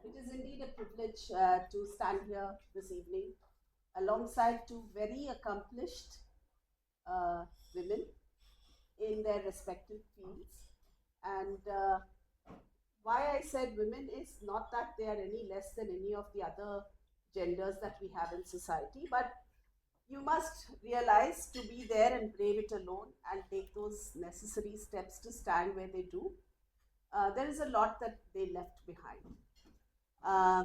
It is indeed a privilege to stand here this evening alongside two very accomplished uh, women in their respective fields. And why I said women is not that they are any less than any of the other genders that we have in society, but you must realize to be there and brave it alone and take those necessary steps to stand where they do. There is a lot that they left behind. Uh,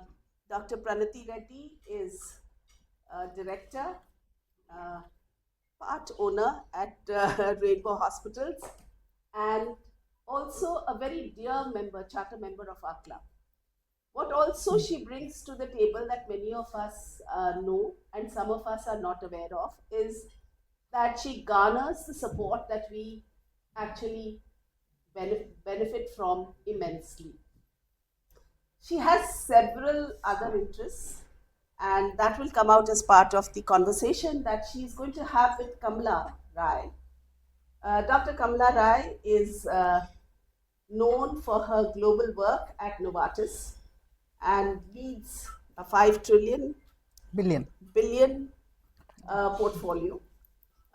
Dr. Pranithi Reddy is a director, uh, part owner at Rainbow Hospitals, and also a very dear member, charter member of our club. What also she brings to the table that many of us know and some of us are not aware of is that she garners the support that we actually benefit from immensely. She has several other interests, and that will come out as part of the conversation that she is going to have with Kamala Rai. Dr. Kamala Rai is known for her global work at Novartis and leads a 5 trillion billion portfolio.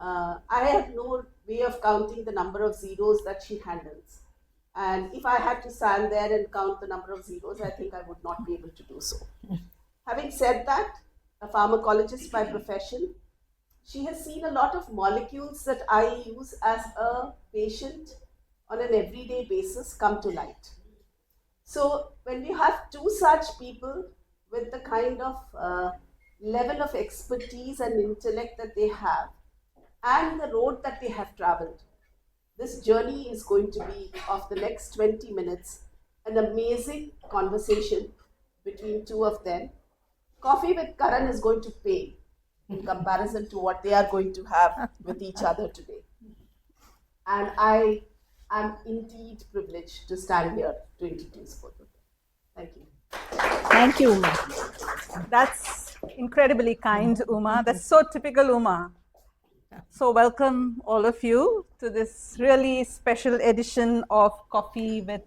I have no way of counting the number of zeros that she handles. And if I had to stand there and count the number of zeros, I think I would not be able to do so. Having said that, a pharmacologist by profession, she has seen a lot of molecules that I use as a patient on an everyday basis come to light. So when we have two such people with the kind of level of expertise and intellect that they have and the road that they have traveled, this journey is going to be, of the next 20 minutes, an amazing conversation between two of them. Coffee with Karan is going to pay in comparison to what they are going to have with each other today. And I am indeed privileged to stand here to introduce both of them. Thank you. Thank you, Uma. That's incredibly kind, Uma. That's so typical Uma. So welcome all of you to this really special edition of Coffee with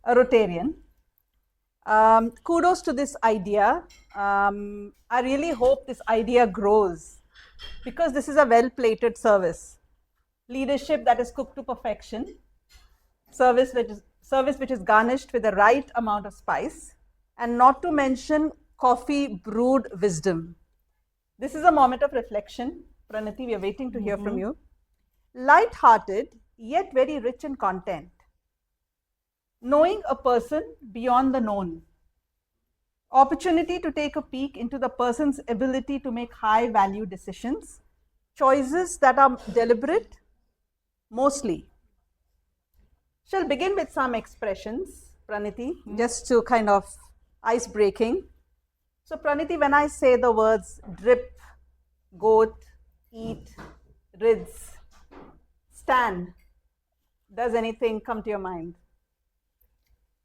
a Rotarian. Kudos to this idea. I really hope this idea grows because this is a well-plated service. Leadership that is cooked to perfection, service which is garnished with the right amount of spice, and not to mention coffee brewed wisdom. This is a moment of reflection. Pranithi, we are waiting to hear from you. Light-hearted, yet very rich in content. Knowing a person beyond the known. Opportunity to take a peek into the person's ability to make high-value decisions. Choices that are deliberate, mostly. Shall begin with some expressions, Pranithi, just to kind of ice-breaking. So Pranithi, when I say the words drip, goat, eat, rids, stand, does anything come to your mind?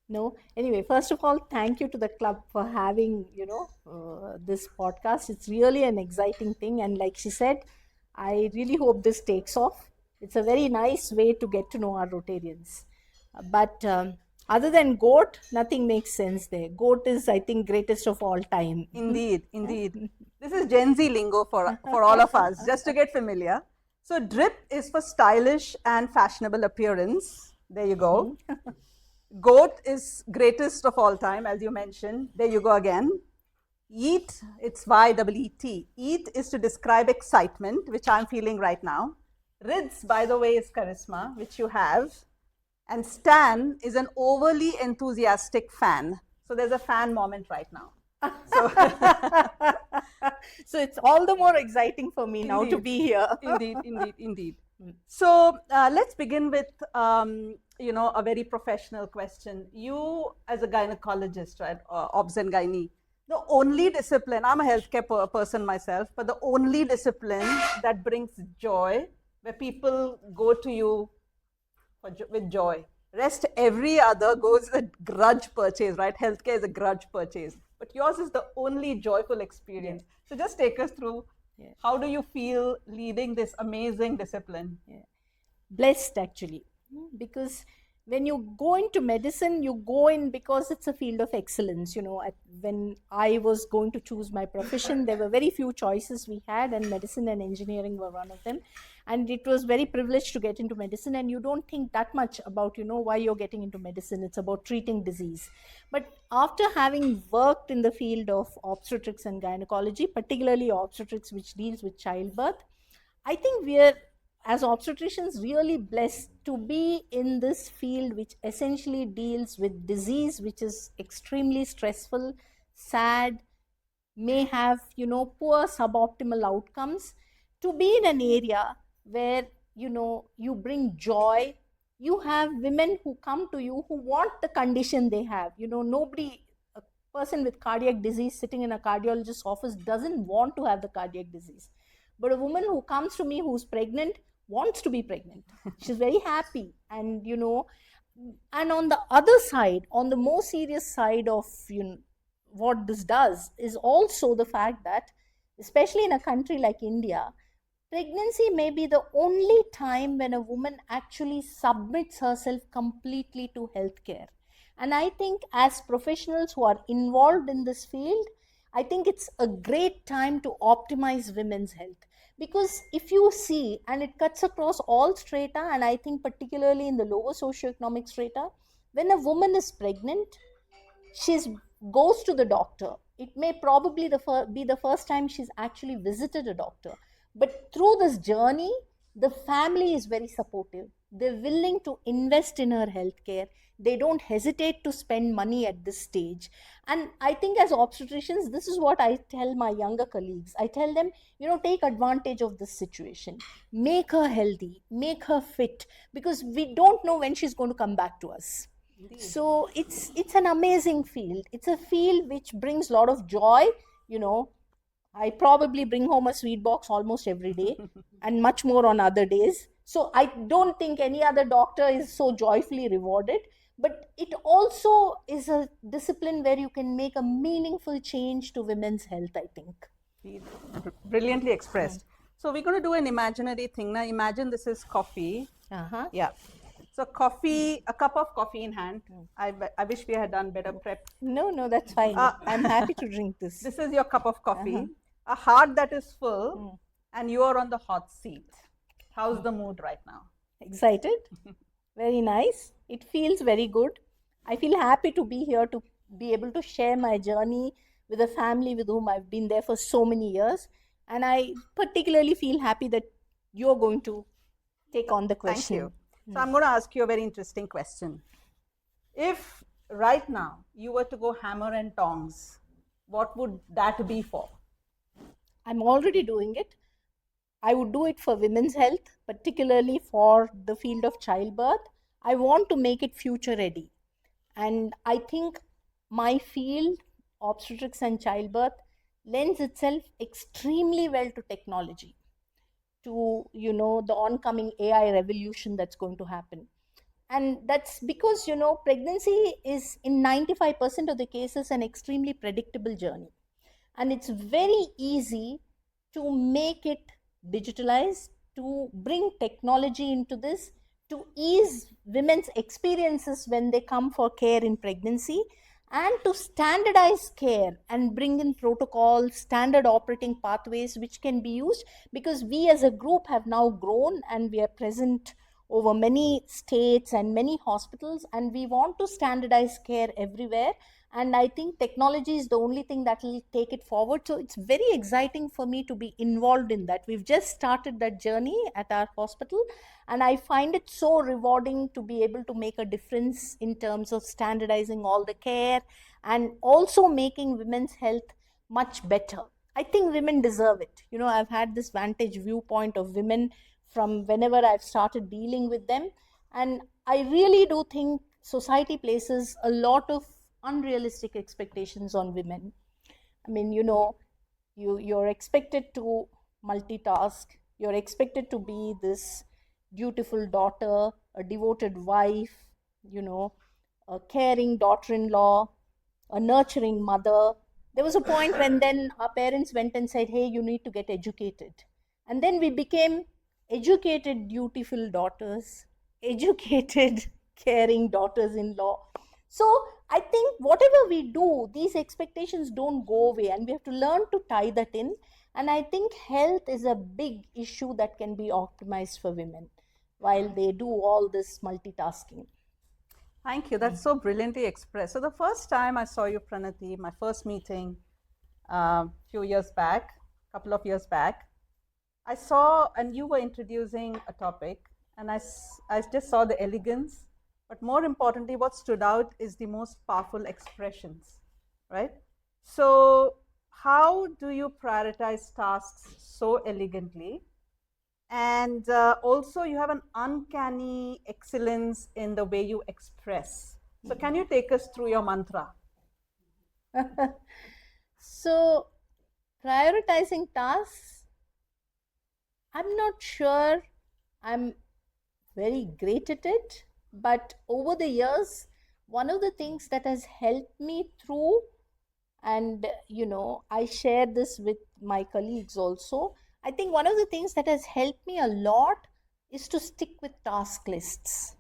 No. Anyway, first of all, thank you to the club for having, this podcast. It's really an exciting thing. And like she said, I really hope this takes off. It's a very nice way to get to know our Rotarians. But other than goat, nothing makes sense there. Goat is, I think, greatest of all time. Indeed, indeed. This is Gen Z lingo for all of us, just to get familiar. So drip is for stylish and fashionable appearance. There you go. Goat is greatest of all time, as you mentioned. There you go again. Eat, it's Y-E-E-T. Eat is to describe excitement, which I'm feeling right now. Rids, by the way, is charisma, which you have. And Stan is an overly enthusiastic fan. So there's a fan moment right now. So it's all the more exciting for me now to be here. Indeed. So let's begin with, a very professional question. You, as a gynecologist, right, obs and gynae, the only discipline, I'm a healthcare person myself, but the only discipline that brings joy, where people go to you with joy. Rest every other goes a grudge purchase, right? Healthcare is a grudge purchase. But yours is the only joyful experience. So just take us through, how do you feel leading this amazing discipline? Blessed, actually, because when you go into medicine, you go in because it's a field of excellence. When I was going to choose my profession, there were very few choices we had, and medicine and engineering were one of them. And it was very privileged to get into medicine, and you don't think that much about, why you're getting into medicine. It's about treating disease. But after having worked in the field of obstetrics and gynecology, particularly obstetrics, which deals with childbirth, I think we are, as obstetricians, really blessed to be in this field, which essentially deals with disease, which is extremely stressful, sad, may have, poor suboptimal outcomes, to be in an area where, you bring joy. You have women who come to you who want the condition they have. Nobody, a person with cardiac disease sitting in a cardiologist's office doesn't want to have the cardiac disease. But a woman who comes to me who's pregnant wants to be pregnant. She's very happy. And, and on the other side, on the more serious side of, what this does is also the fact that, especially in a country like India, pregnancy may be the only time when a woman actually submits herself completely to healthcare. And I think as professionals who are involved in this field, I think it's a great time to optimize women's health. Because if you see, and it cuts across all strata, and I think particularly in the lower socioeconomic strata, when a woman is pregnant, she goes to the doctor. It may probably be the first time she's actually visited a doctor. But through this journey, the family is very supportive. They're willing to invest in her healthcare. They don't hesitate to spend money at this stage. And I think as obstetricians, this is what I tell my younger colleagues. I tell them, take advantage of this situation. Make her healthy, make her fit, because we don't know when she's going to come back to us. Indeed. So it's an amazing field. It's a field which brings a lot of joy. I probably bring home a sweet box almost every day and much more on other days. So I don't think any other doctor is so joyfully rewarded. But it also is a discipline where you can make a meaningful change to women's health, I think. Brilliantly expressed. So we're going to do an imaginary thing. Now imagine this is coffee. Uh-huh. Yeah. So coffee, a cup of coffee in hand. I wish we had done better prep. No, that's fine. I'm happy to drink this. This is your cup of coffee. A heart that is full, and you are on the hot seat. How's the mood right now? Excited. Very nice. It feels very good. I feel happy to be here, to be able to share my journey with a family with whom I've been there for so many years. And I particularly feel happy that you're going to take on the question. Thank you. So I'm going to ask you a very interesting question. If right now you were to go hammer and tongs, what would that be for? I'm already doing it. I would do it for women's health, particularly for the field of childbirth. I want to make it future ready. And I think my field, obstetrics and childbirth, lends itself extremely well to technology, to, the oncoming AI revolution that's going to happen. And that's because, pregnancy is in 95% of the cases an extremely predictable journey. And it's very easy to make it digitalized, to bring technology into this, to ease women's experiences when they come for care in pregnancy, and to standardize care and bring in protocols, standard operating pathways which can be used, because we as a group have now grown and we are present over many states and many hospitals, and we want to standardize care everywhere. And I think technology is the only thing that will take it forward. So it's very exciting for me to be involved in that. We've just started that journey at our hospital, and I find it so rewarding to be able to make a difference in terms of standardizing all the care and also making women's health much better. I think women deserve it. I've had this vantage viewpoint of women from whenever I've started dealing with them. And I really do think society places a lot of unrealistic expectations on women. I mean, you're expected to multitask. You're expected to be this dutiful daughter, a devoted wife, a caring daughter-in-law, a nurturing mother. There was a point when then our parents went and said, hey, you need to get educated. And then we became educated, dutiful daughters, educated, caring daughters-in-law. So I think whatever we do, these expectations don't go away, and we have to learn to tie that in. And I think health is a big issue that can be optimized for women while they do all this multitasking. Thank you. That's so brilliantly expressed. So the first time I saw you, Pranithi, my first meeting few years back, couple of years back, I saw, and you were introducing a topic, and I just saw the elegance, but more importantly, what stood out is the most powerful expressions, right? So how do you prioritize tasks so elegantly? And also you have an uncanny excellence in the way you express. So can you take us through your mantra? So prioritizing tasks, I'm not sure I'm very great at it, but over the years, one of the things that has helped me through, and I share this with my colleagues also, I think one of the things that has helped me a lot is to stick with task lists.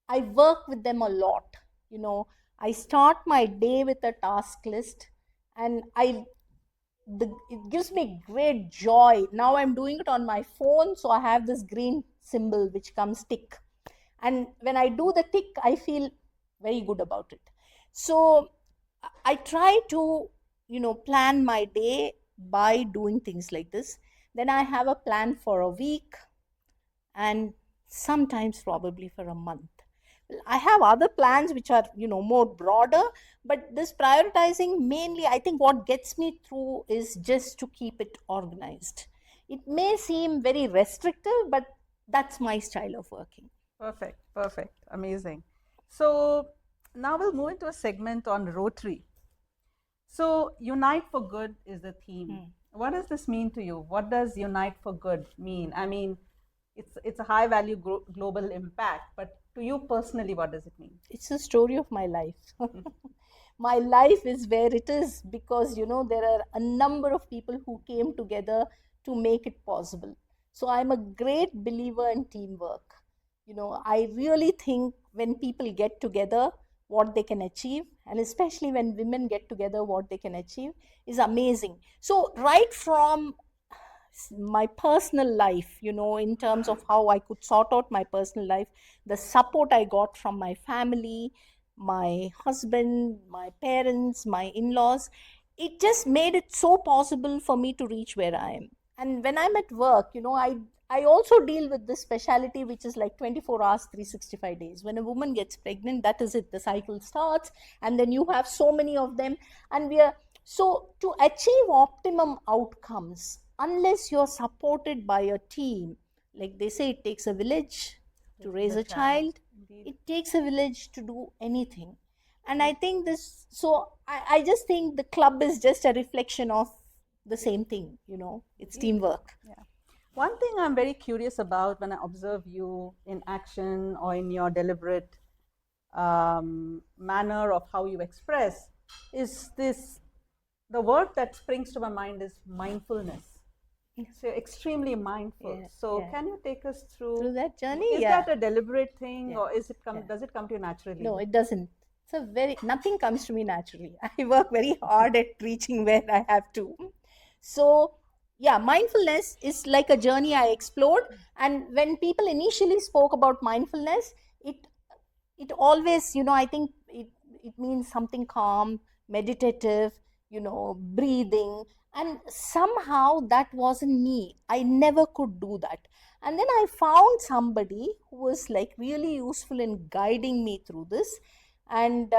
I work with them a lot. I start my day with a task list, and it gives me great joy. Now I'm doing it on my phone, so I have this green symbol which comes tick. And when I do the tick, I feel very good about it. So I try to, plan my day by doing things like this. Then I have a plan for a week and sometimes probably for a month. I have other plans which are, more broader, but this prioritizing mainly, I think what gets me through is just to keep it organized. It may seem very restrictive, but that's my style of working. Perfect, perfect, amazing. So now we'll move into a segment on Rotary. So Unite for Good is the theme. What does this mean to you? What does Unite for Good mean? I mean, it's a high value global impact, but to you personally, what does it mean? It's the story of my life. My life is where it is because, there are a number of people who came together to make it possible. So I'm a great believer in teamwork. I really think when people get together, what they can achieve, and especially when women get together, what they can achieve is amazing. So right from my personal life, in terms of how I could sort out my personal life, the support I got from my family, my husband, my parents, my in-laws, it just made it so possible for me to reach where I am. And when I'm at work, I also deal with this specialty which is like 24 hours 365 days. When a woman gets pregnant, that is it, the cycle starts, and then you have so many of them, and so to achieve optimum outcomes, unless you're supported by a team, like they say, it takes a village to raise a child. It takes a village to do anything. And I think this, so I just think the club is just a reflection of the same thing, it's teamwork. Yeah. One thing I'm very curious about when I observe you in action or in your deliberate manner of how you express is this, the word that springs to my mind is mindfulness. So you're extremely mindful. Can you take us through that journey? Is that a deliberate thing, or is it does it come to you naturally? No, it doesn't. Nothing comes to me naturally. I work very hard at reaching where I have to. So yeah, mindfulness is like a journey I explored. And when people initially spoke about mindfulness, it always, I think it means something calm, meditative, breathing. And somehow that wasn't me. I never could do that. And then I found somebody who was like really useful in guiding me through this. And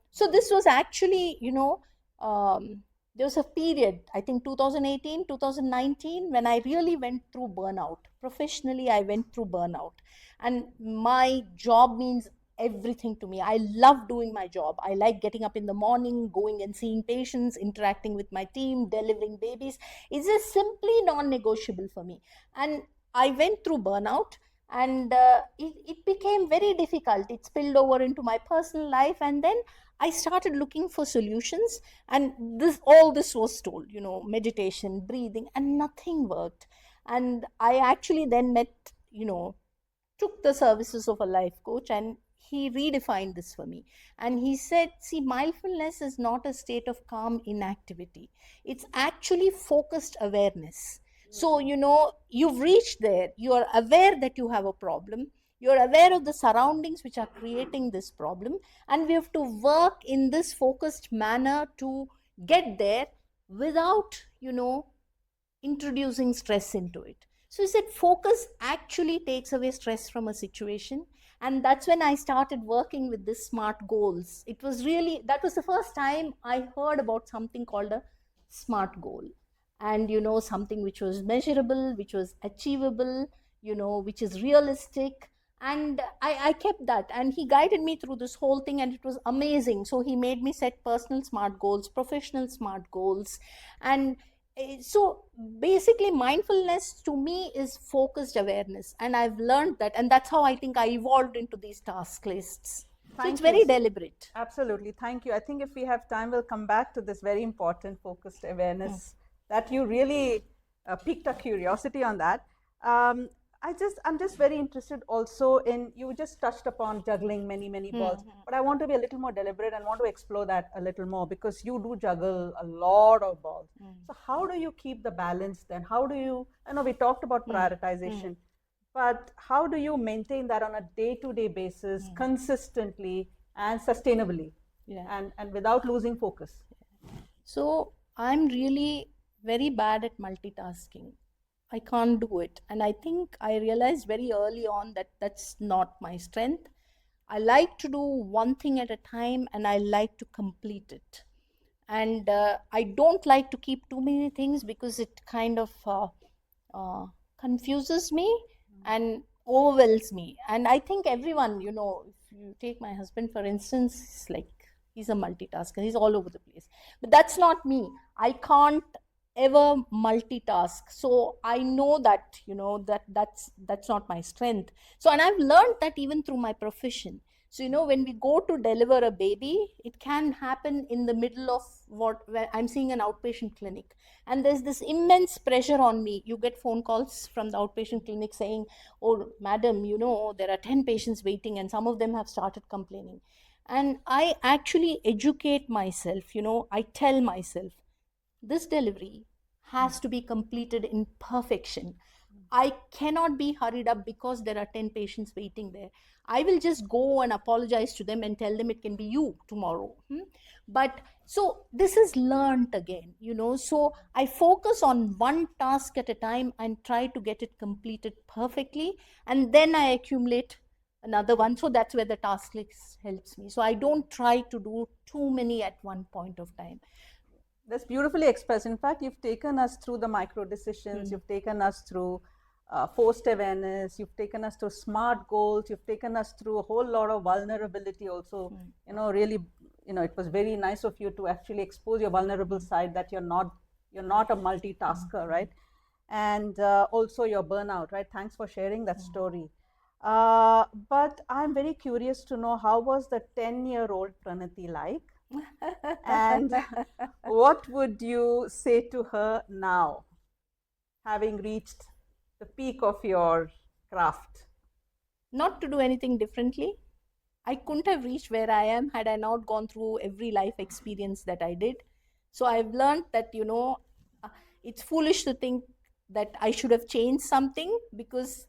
so this was actually, there was a period, I think 2018, 2019, when I really went through burnout. Professionally, I went through burnout. And my job means everything to me. I love doing my job. I like getting up in the morning, going and seeing patients, interacting with my team, delivering babies. It's just simply non-negotiable for me. And I went through burnout, and it became very difficult. It spilled over into my personal life, and then I started looking for solutions, and all this was told, meditation, breathing, and nothing worked. And I actually then met, took the services of a life coach, and he redefined this for me. And he said, see, mindfulness is not a state of calm inactivity, it's actually focused awareness. So, you've reached there, you are aware that you have a problem, you're aware of the surroundings which are creating this problem, and we have to work in this focused manner to get there without, introducing stress into it. So he said focus actually takes away stress from a situation. And that's when I started working with this SMART goals. It was really, that was the first time I heard about something called a SMART goal. And, something which was measurable, which was achievable, which is realistic. And I kept that, and he guided me through this whole thing, and it was amazing. So he made me set personal SMART goals, professional SMART goals. And so basically mindfulness to me is focused awareness, and I've learned that, and that's how I think I evolved into these task lists. So it's very deliberate. Absolutely, thank you. I think if we have time, we'll come back to this very important focused awareness that you really piqued our curiosity on that. I'm just very interested also in, you just touched upon juggling many balls, but I want to be a little more deliberate and want to explore that a little more, because you do juggle a lot of balls. So how do you keep the balance then? How do you, I know we talked about prioritization, but how do you maintain that on a day-to-day basis, consistently and sustainably, and without losing focus? So I'm really very bad at multitasking. I can't do it. And I think I realized very early on that that's not my strength. I like to do one thing at a time, and I like to complete it. And I don't like to keep too many things, because it kind of confuses me and overwhelms me. And I think everyone, if you take my husband, for instance, he's like, he's a multitasker, he's all over the place. But that's not me. I can't ever multitask. So I know that, that's not my strength. So, and I've learned that even through my profession. So, when we go to deliver a baby, it can happen in the middle of where I'm seeing an outpatient clinic, and there's this immense pressure on me. You get phone calls from the outpatient clinic saying, oh, madam, there are 10 patients waiting, and some of them have started complaining. And I actually educate myself, I tell myself, this delivery has to be completed in perfection. I cannot be hurried up because there are 10 patients waiting there. I will just go and apologize to them and tell them it can be you tomorrow. But so this is learned again, so I focus on one task at a time and try to get it completed perfectly. And then I accumulate another one. So that's where the task list helps me. So I don't try to do too many at one point of time. That's beautifully expressed. In fact, you've taken us through the micro decisions, you've taken us through forced awareness, you've taken us through SMART goals, you've taken us through a whole lot of vulnerability also. Really, it was very nice of you to actually expose your vulnerable side, that you're not a multitasker, right? And also your burnout, right? Thanks for sharing that story. But I'm very curious to know, how was the 10-year-old Pranithi like? And what would you say to her now, having reached the peak of your craft? Not to do anything differently. I couldn't have reached where I am had I not gone through every life experience that I did. So I've learned that, it's foolish to think that I should have changed something, because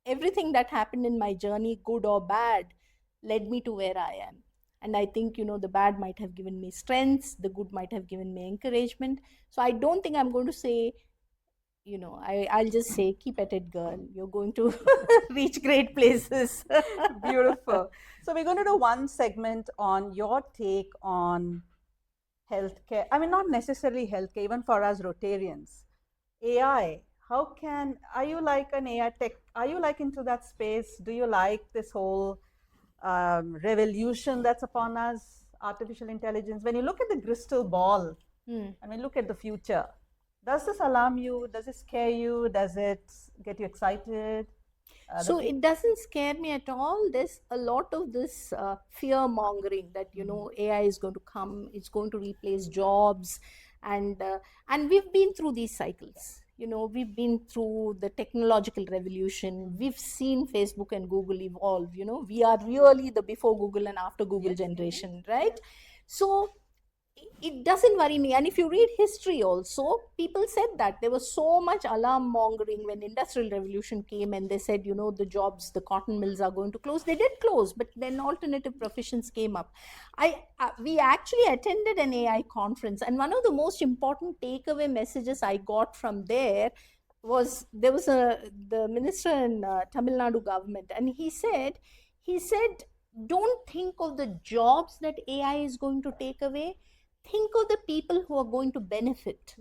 everything that happened in my journey, good or bad, led me to where I am. And I think, the bad might have given me strengths, the good might have given me encouragement. So I don't think I'm going to say, I'll just say, keep at it, girl. You're going to reach great places. Beautiful. So we're going to do one segment on your take on healthcare. I mean, not necessarily healthcare, even for us Rotarians. AI, are you like an AI tech? Are you like into that space? Do you like this whole revolution that's upon us, artificial intelligence? When you look at the crystal ball, and when you look at the future, does this alarm you? Does it scare you? Does it get you excited? So it doesn't scare me at all. There's a lot of this fear mongering that, AI is going to come, it's going to replace jobs. And we've been through these cycles. we've been through the technological revolution. We've seen Facebook and Google evolve. We are really the before Google and after Google generation, right? So it doesn't worry me. And if you read history also, people said that there was so much alarm mongering when industrial revolution came, and they said, the jobs, the cotton mills are going to close. They did close, but then alternative professions came up. We actually attended an AI conference, and one of the most important takeaway messages I got from there was the minister in Tamil Nadu government, and he said, don't think of the jobs that AI is going to take away. Think of the people who are going to benefit.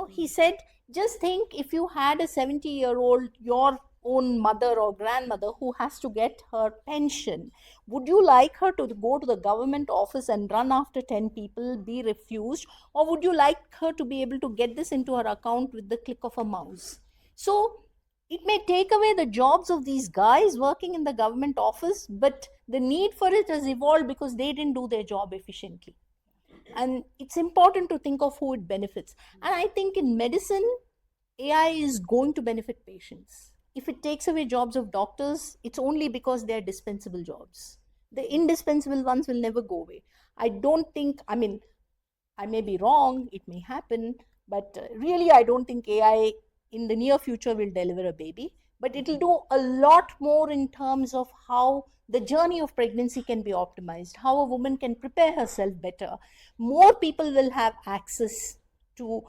He said, just think if you had a 70-year-old, your own mother or grandmother, who has to get her pension, would you like her to go to the government office and run after 10 people, be refused, or would you like her to be able to get this into her account with the click of a mouse? So it may take away the jobs of these guys working in the government office, but the need for it has evolved because they didn't do their job efficiently. And it's important to think of who it benefits. And I think in medicine, AI is going to benefit patients. If it takes away jobs of doctors, it's only because they're dispensable jobs. The indispensable ones will never go away. I don't think, I may be wrong, it may happen, but really, I don't think AI in the near future will deliver a baby. But it'll do a lot more in terms of how the journey of pregnancy can be optimized, how a woman can prepare herself better. More people will have access to,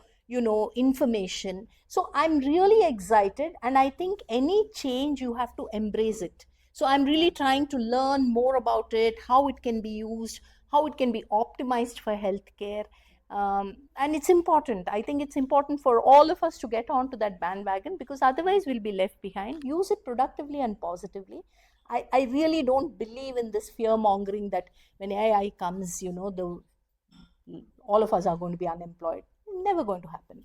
information. So I'm really excited, and I think any change, you have to embrace it. So I'm really trying to learn more about it, how it can be used, how it can be optimized for healthcare. And it's important. I think it's important for all of us to get onto that bandwagon, because otherwise we'll be left behind. Use it productively and positively. I really don't believe in this fear mongering that when AI comes, all of us are going to be unemployed. Never going to happen.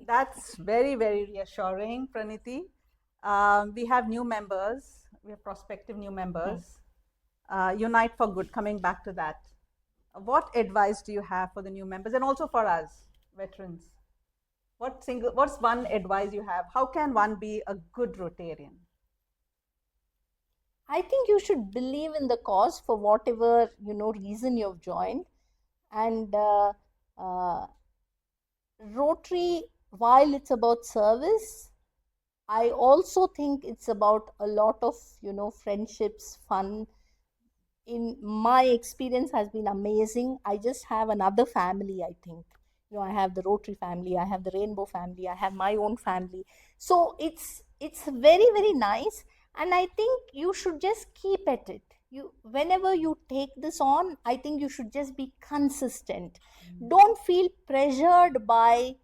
That's very, very reassuring, Pranithi. We have new members, we have prospective new members. Unite for Good, coming back to that. What advice do you have for the new members and also for us, veterans? What's one advice you have? How can one be a good Rotarian? I think you should believe in the cause for whatever reason you've joined. And Rotary, while it's about service, I also think it's about a lot of friendships, fun. In my experience has been amazing. I just have another family, I think. I have the Rotary family, I have the Rainbow family, I have my own family. So it's very, very nice, and I think you should just keep at it. Whenever you take this on, I think you should just be consistent. Don't feel pressured by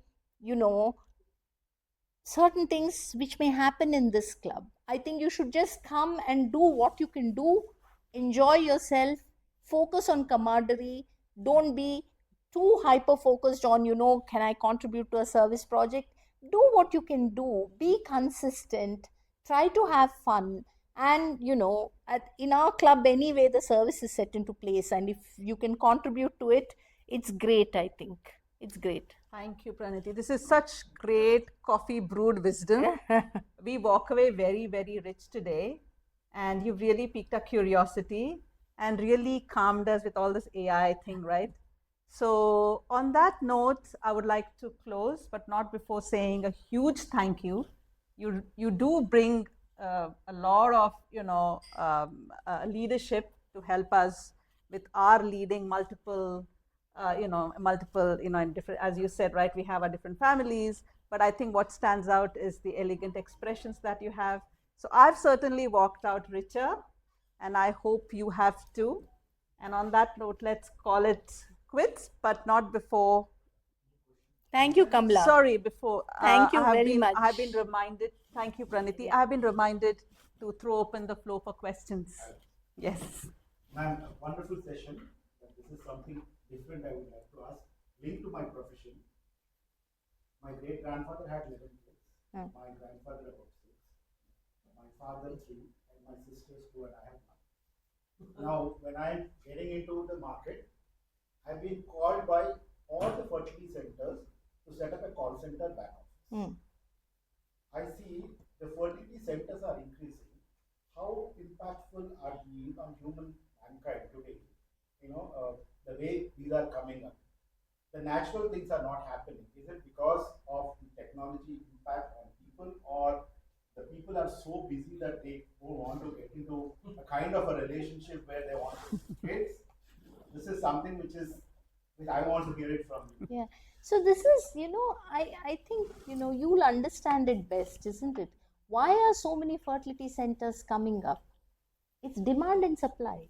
certain things which may happen in this club. I think you should just come and do what you can do, enjoy yourself, focus on camaraderie. Don't be too hyper focused on, can I contribute to a service project? Do what you can do, be consistent, try to have fun. And, in our club anyway, the service is set into place. And if you can contribute to it, it's great, I think. It's great. Thank you, Pranithi. This is such great coffee brewed wisdom. We walk away very, very rich today. And you've really piqued our curiosity and really calmed us with all this AI thing, right? So on that note, I would like to close, but not before saying a huge thank you. You do bring a lot of leadership to help us with our leading multiple in different, as you said, right, we have our different families, but I think what stands out is the elegant expressions that you have. So I've certainly walked out richer, and I hope you have too. And on that note, let's call it quits, but not before. Thank you, Kamala. Sorry, before. Thank you very much. I have been reminded, thank you, Pranithi. I have been reminded to throw open the floor for questions. Yes. Ma'am, a wonderful session. This is something different I would like to ask, linked to my profession. My great grandfather had 11 kids, my grandfather about 6, my father 3, and my sisters 2, and I have 1. Now, when I'm getting into the market, I've been called by all the fertility centers to set up a call center back office. I see the fertility centers are increasing. How impactful are these on human mankind today? The way these are coming up. The natural things are not happening. Is it because of the technology impact on people, or the people are so busy that they don't want to get into a kind of a relationship where they want to see kids? This is something which I want to hear it from you. Yeah. So this is, I think, you'll understand it best, isn't it? Why are so many fertility centers coming up? It's demand and supply,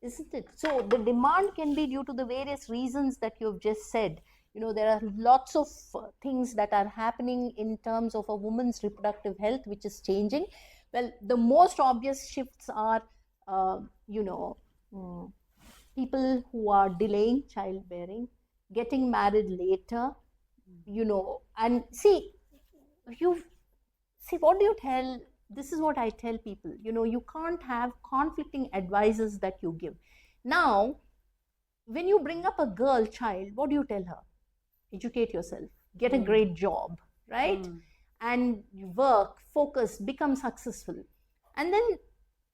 isn't it? So the demand can be due to the various reasons that you've just said. There are lots of things that are happening in terms of a woman's reproductive health, which is changing. Well, the most obvious shifts are, uh, you know, mm, people who are delaying childbearing, getting married later, and you see, what do you tell? This is what I tell people. You can't have conflicting advices that you give. Now, when you bring up a girl child, what do you tell her? Educate yourself, get a great job, right? And you work, focus, become successful. And then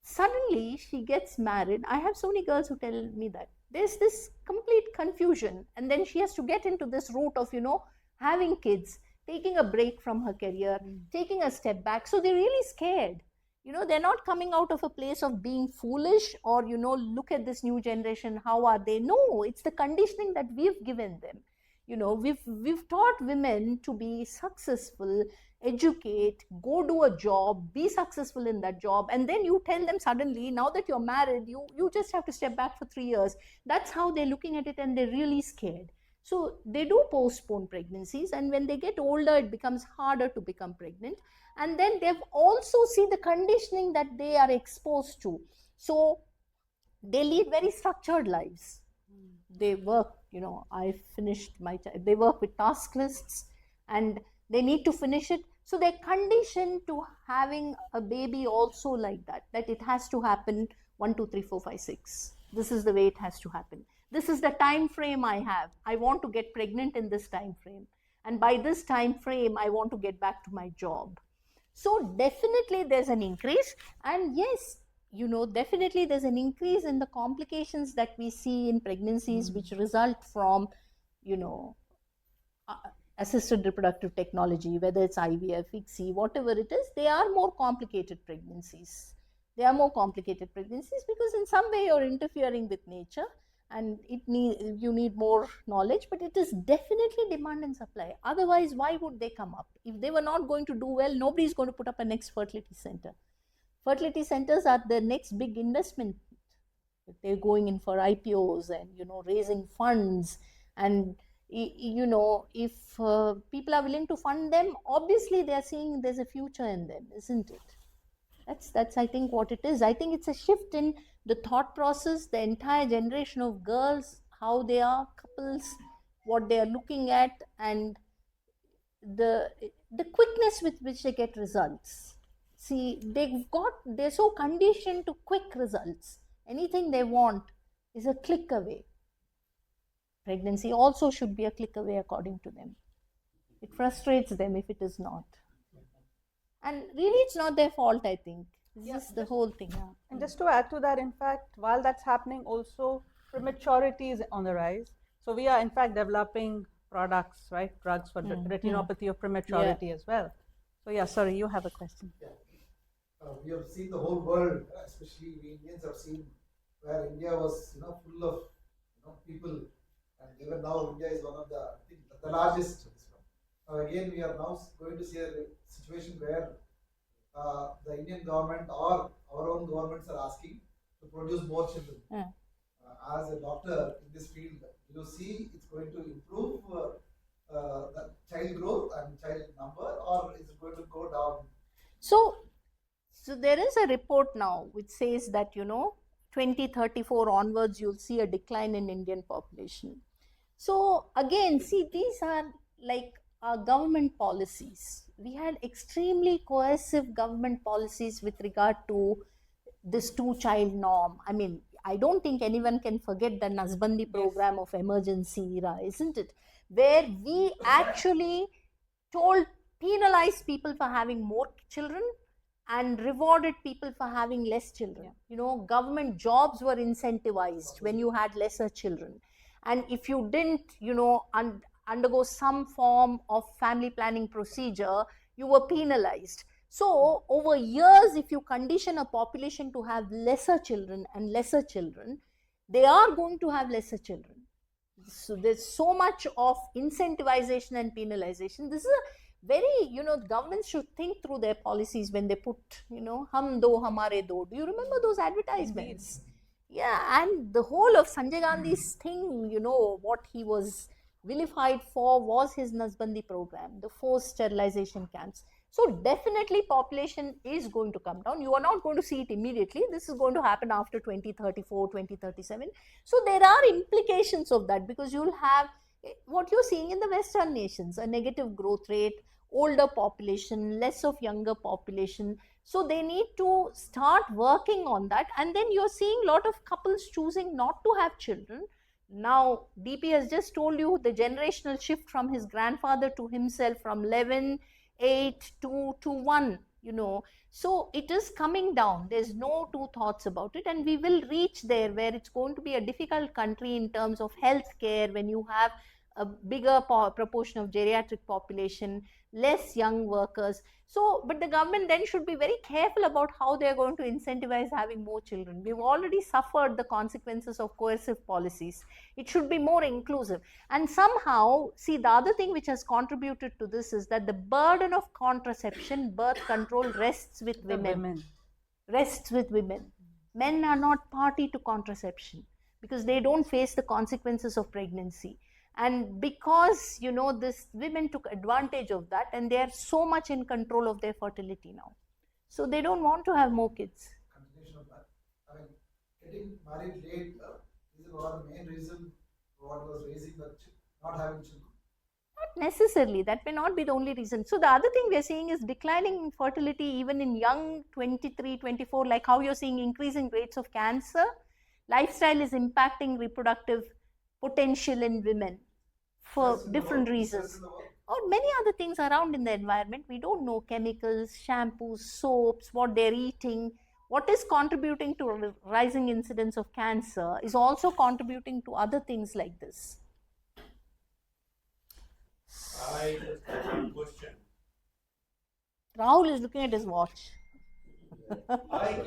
suddenly she gets married. I have so many girls who tell me that there's this complete confusion, and then she has to get into this route of having kids, taking a break from her career, taking a step back. So they're really scared. They're not coming out of a place of being foolish or look at this new generation, how are they? No, it's the conditioning that we've given them. We've taught women to be successful, educate, go do a job, be successful in that job, and then you tell them suddenly, now that you're married, you just have to step back for 3 years. That's how they're looking at it, and they're really scared. So they do postpone pregnancies, and when they get older, it becomes harder to become pregnant. And then they've also see the conditioning that they are exposed to. So they lead very structured lives. They work, I finished they work with task lists, and they need to finish it. So they're conditioned to having a baby also like that it has to happen 1, 2, 3, 4, 5, 6. This is the way it has to happen. This is the time frame I have. I want to get pregnant in this time frame. And by this time frame, I want to get back to my job. So definitely there's an increase. And yes, definitely there's an increase in the complications that we see in pregnancies, which result from, assisted reproductive technology, whether it's IVF, ICSI, whatever it is. They are more complicated pregnancies. They are more complicated pregnancies because in some way you're interfering with nature, and you need more knowledge, but it is definitely demand and supply. Otherwise, why would they come up? If they were not going to do well, nobody's going to put up a next fertility center. Fertility centers are the next big investment. They're going in for IPOs and raising funds, and if people are willing to fund them, obviously they are seeing there's a future in them, isn't it? That's I think what it is. I think it's a shift in the thought process. The entire generation of girls, how they are, couples, what they are looking at, and the quickness with which they get results. See, they're so conditioned to quick results. Anything they want is a click away. Pregnancy also should be a click away according to them. It frustrates them if it is not. And really, it's not their fault, I think. It's just the whole thing. Yeah. And just to add to that, in fact, while that's happening, also prematurity is on the rise. So we are, in fact, developing products, right? Drugs for retinopathy of prematurity as well. So yeah, sorry, you have a question. Yeah. We have seen the whole world, especially we Indians have seen where India was, full of, people, and even now India is one of the largest. Again, we are now going to see a situation where the Indian government or our own governments are asking to produce more children. As a doctor in this field, you see it's going to improve the child growth and child number, or is it going to go down? So there is a report now which says that 2034 onwards you'll see a decline in Indian population. So again, see, these are like our government policies. We had extremely coercive government policies with regard to this 2-child norm. I mean, I don't think anyone can forget the Nazbandi program of emergency era, isn't it? Where we actually told penalized people for having more children and rewarded people for having less children. You know, government jobs were incentivized when you had lesser children. And if you didn't, you know, undergo some form of family planning procedure, you were penalized. So over years, if you condition a population to have lesser children and lesser children, they are going to have lesser children. So there's so much of incentivization and penalization. This is a very, you know, governments should think through their policies when they put, you know, hum do hamare do. Do you remember those advertisements? Yeah, and the whole of Sanjay Gandhi's thing, you know, what he was vilified for was his Nasbandi program, the forced sterilization camps. So definitely population is going to come down. You are not going to see it immediately. This is going to happen after 2034, 2037. So there are implications of that, because you'll have what you're seeing in the Western nations, a negative growth rate, older population, less of younger population. So they need to start working on that. And then you're seeing a lot of couples choosing not to have children. Now, DP has just told you the generational shift from his grandfather to himself, from 11, 8 to 1, you know. So it is coming down. There's no two thoughts about it. And we will reach there where it's going to be a difficult country in terms of health care, when you have a bigger proportion of geriatric population, less young workers. So, but the government then should be very careful about how they are going to incentivize having more children. We've already suffered the consequences of coercive policies. It should be more inclusive. And somehow, see, the other thing which has contributed to this is that the burden of contraception, birth control rests with women. Rests with women. Men are not party to contraception because they don't face the consequences of pregnancy. And because, you know, this women took advantage of that, and they are so much in control of their fertility now. So they don't want to have more kids. Continuation of that. I mean, getting married late is one of the main reasons what was raising the not having children. Not necessarily. That may not be the only reason. So the other thing we are seeing is declining fertility even in young 23, 24, like how you're seeing increasing rates of cancer. Lifestyle is impacting reproductive potential in women for different reasons, or many other things around in the environment. We don't know chemicals, shampoos, soaps, what they're eating. What is contributing to rising incidence of cancer is also contributing to other things like this. I just have one question. Rahul is looking at his watch.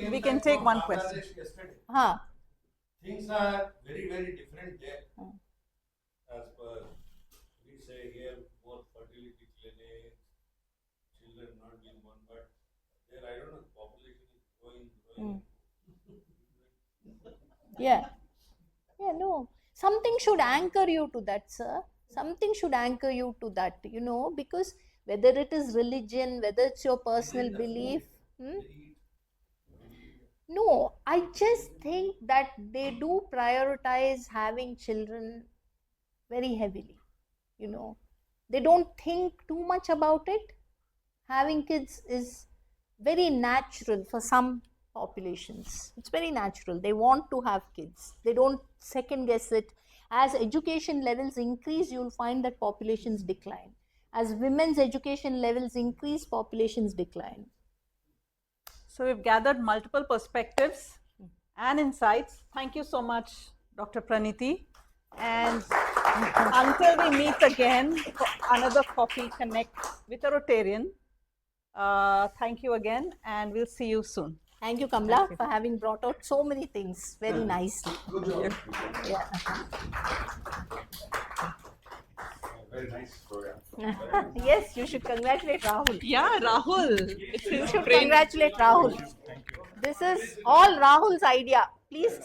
We can take one question. Yesterday. Things are very, very different there. As per, we say here, more fertility clinics, children not being born, but there, I don't know, population is growing. Yeah, no. Something should anchor you to that, sir. Something should anchor you to that, you know, because whether it is religion, whether it's your personal belief. No, I just think that they do prioritize having children very heavily, you know. They don't think too much about it. Having kids is very natural for some populations. It's very natural. They want to have kids. They don't second guess it. As education levels increase, you'll find that populations decline. As women's education levels increase, populations decline. So we've gathered multiple perspectives and insights. Thank you so much, Dr. Pranithi. And until we meet again for another Coffee Connect with a Rotarian, thank you again, and we'll see you soon. Thank you, Kamala, for having brought out so many things very nicely. Good job. Yeah. Very nice program. Yes, you should congratulate Rahul. Yeah, Rahul. You should congratulate Rahul. This is all Rahul's idea. Please